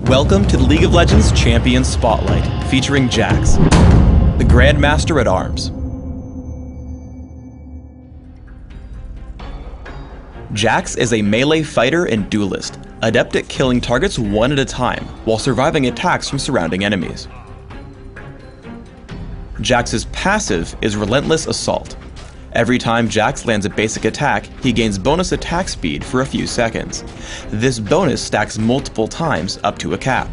Welcome to the League of Legends Champion Spotlight, featuring Jax, the Grandmaster at Arms. Jax is a melee fighter and duelist, adept at killing targets one at a time, while surviving attacks from surrounding enemies. Jax's passive is Relentless Assault. Every time Jax lands a basic attack, he gains bonus attack speed for a few seconds. This bonus stacks multiple times up to a cap.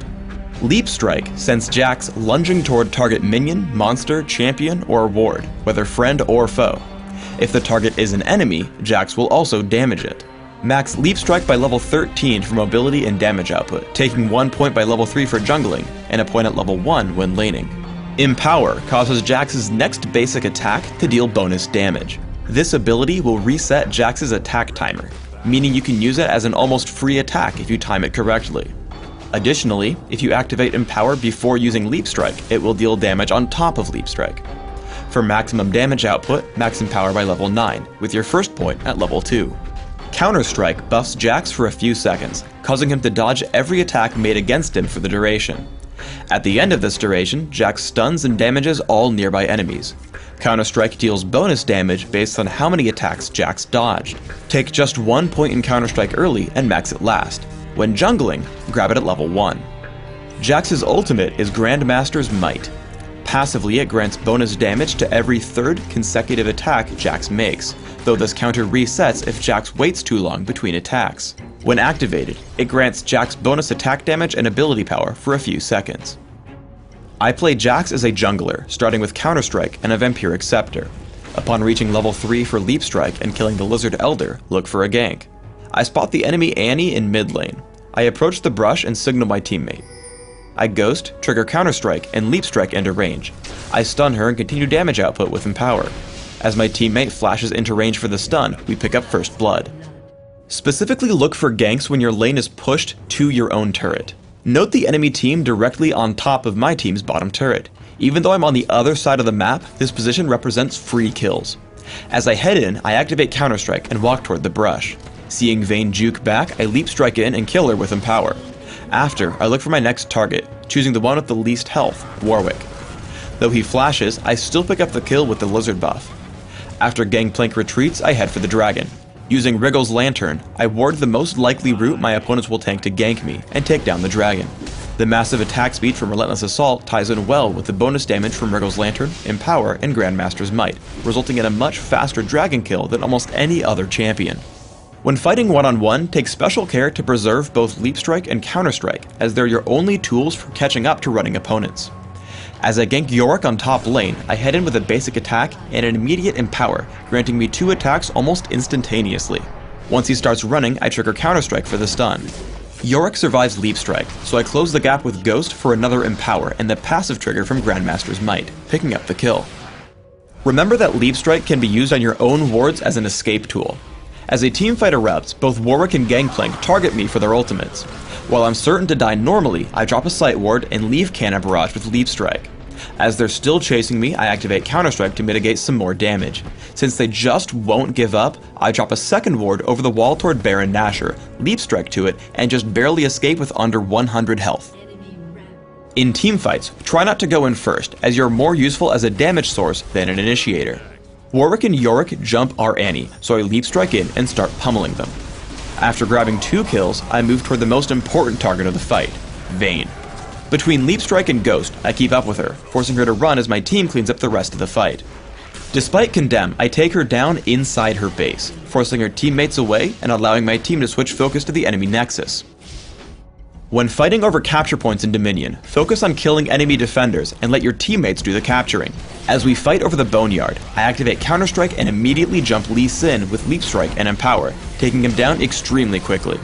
Leap Strike sends Jax lunging toward target minion, monster, champion, or ward, whether friend or foe. If the target is an enemy, Jax will also damage it. Max Leap Strike by level 13 for mobility and damage output, taking 1 point by level 3 for jungling, and a point at level 1 when laning. Empower causes Jax's next basic attack to deal bonus damage. This ability will reset Jax's attack timer, meaning you can use it as an almost free attack if you time it correctly. Additionally, if you activate Empower before using Leap Strike, it will deal damage on top of Leap Strike. For maximum damage output, max Empower by level 9, with your first point at level 2. Counter Strike buffs Jax for a few seconds, causing him to dodge every attack made against him for the duration. At the end of this duration, Jax stuns and damages all nearby enemies. Counter-Strike deals bonus damage based on how many attacks Jax dodged. Take just 1 point in Counter-Strike early and max it last. When jungling, grab it at level 1. Jax's ultimate is Grandmaster's Might. Passively, it grants bonus damage to every third consecutive attack Jax makes, though this counter resets if Jax waits too long between attacks. When activated, it grants Jax bonus attack damage and ability power for a few seconds. I play Jax as a jungler, starting with Counter-Strike and a Vampiric Scepter. Upon reaching level 3 for Leap Strike and killing the Lizard Elder, look for a gank. I spot the enemy Annie in mid lane. I approach the brush and signal my teammate. I Ghost, trigger Counter-Strike, and Leap Strike into range. I stun her and continue damage output with Empower. As my teammate flashes into range for the stun, we pick up First Blood. Specifically look for ganks when your lane is pushed to your own turret. Note the enemy team directly on top of my team's bottom turret. Even though I'm on the other side of the map, this position represents free kills. As I head in, I activate Counter-Strike and walk toward the brush. Seeing Vayne juke back, I Leap Strike in and kill her with Empower. After, I look for my next target, choosing the one with the least health, Warwick. Though he flashes, I still pick up the kill with the Lizard buff. After Gangplank retreats, I head for the dragon. Using Wriggle's Lantern, I ward the most likely route my opponents will tank to gank me and take down the dragon. The massive attack speed from Relentless Assault ties in well with the bonus damage from Wriggle's Lantern, Empower, and Grandmaster's Might, resulting in a much faster dragon kill than almost any other champion. When fighting one-on-one, take special care to preserve both Leap Strike and Counter Strike, as they're your only tools for catching up to running opponents. As I gank Yorick on top lane, I head in with a basic attack and an immediate Empower, granting me 2 attacks almost instantaneously. Once he starts running, I trigger Counter-Strike for the stun. Yorick survives Leap Strike, so I close the gap with Ghost for another Empower and the passive trigger from Grandmaster's Might, picking up the kill. Remember that Leap Strike can be used on your own wards as an escape tool. As a teamfight erupts, both Warwick and Gangplank target me for their ultimates. While I'm certain to die normally, I drop a Sight Ward and leave Cannon Barrage with Leap Strike. As they're still chasing me, I activate Counter-Strike to mitigate some more damage. Since they just won't give up, I drop a second ward over the wall toward Baron Nashor, Leap Strike to it, and just barely escape with under 100 health. In teamfights, try not to go in first, as you're more useful as a damage source than an initiator. Warwick and Yorick jump our Annie, so I Leap Strike in and start pummeling them. After grabbing 2 kills, I move toward the most important target of the fight, Vayne. Between Leap Strike and Ghost, I keep up with her, forcing her to run as my team cleans up the rest of the fight. Despite Condemn, I take her down inside her base, forcing her teammates away and allowing my team to switch focus to the enemy nexus. When fighting over capture points in Dominion, focus on killing enemy defenders and let your teammates do the capturing. As we fight over the Boneyard, I activate Counter-Strike and immediately jump Lee Sin with Leap Strike and Empower, taking him down extremely quickly.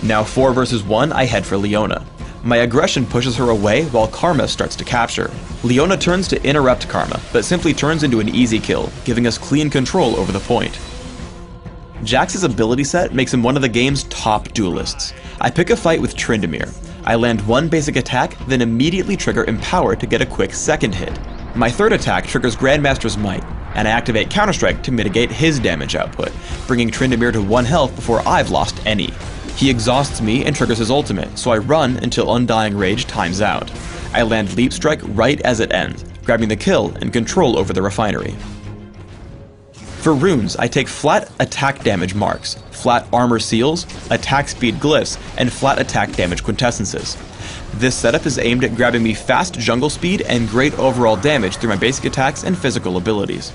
Now 4 versus 1, I head for Leona. My aggression pushes her away while Karma starts to capture. Leona turns to interrupt Karma, but simply turns into an easy kill, giving us clean control over the point. Jax's ability set makes him one of the game's top duelists. I pick a fight with Tryndamere. I land 1 basic attack, then immediately trigger Empower to get a quick second hit. My third attack triggers Grandmaster's Might, and I activate Counter-Strike to mitigate his damage output, bringing Tryndamere to 1 health before I've lost any. He exhausts me and triggers his ultimate, so I run until Undying Rage times out. I land Leap Strike right as it ends, grabbing the kill and control over the refinery. For runes, I take flat attack damage marks, flat armor seals, attack speed glyphs, and flat attack damage quintessences. This setup is aimed at grabbing me fast jungle speed and great overall damage through my basic attacks and physical abilities.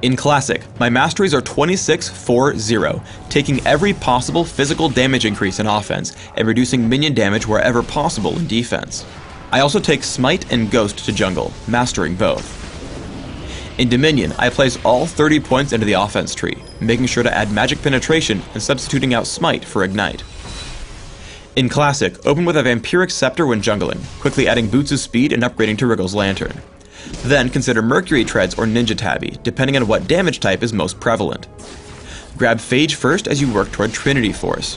In Classic, my masteries are 26-4-0, taking every possible physical damage increase in offense and reducing minion damage wherever possible in defense. I also take Smite and Ghost to jungle, mastering both. In Dominion, I place all 30 points into the offense tree, making sure to add magic penetration and substituting out Smite for Ignite. In Classic, open with a Vampiric Scepter when jungling, quickly adding Boots of Speed and upgrading to Wriggle's Lantern. Then consider Mercury Treads or Ninja Tabby, depending on what damage type is most prevalent. Grab Phage first as you work toward Trinity Force.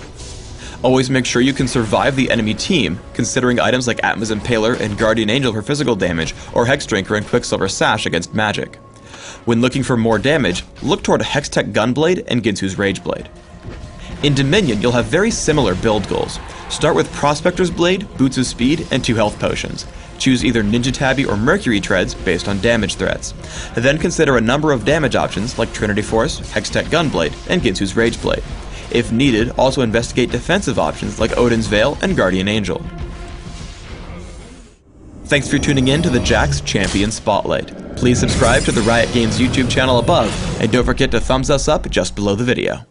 Always make sure you can survive the enemy team, considering items like Atma's Impaler and Guardian Angel for physical damage, or Hexdrinker and Quicksilver Sash against magic. When looking for more damage, look toward Hextech Gunblade and Ginsu's Rageblade. In Dominion, you'll have very similar build goals. Start with Prospector's Blade, Boots of Speed, and 2 health potions. Choose either Ninja Tabby or Mercury Treads based on damage threats. Then consider a number of damage options like Trinity Force, Hextech Gunblade, and Ginsu's Rageblade. If needed, also investigate defensive options like Odin's Veil and Guardian Angel. Thanks for tuning in to the Jax Champion Spotlight. Please subscribe to the Riot Games YouTube channel above, and don't forget to thumbs us up just below the video.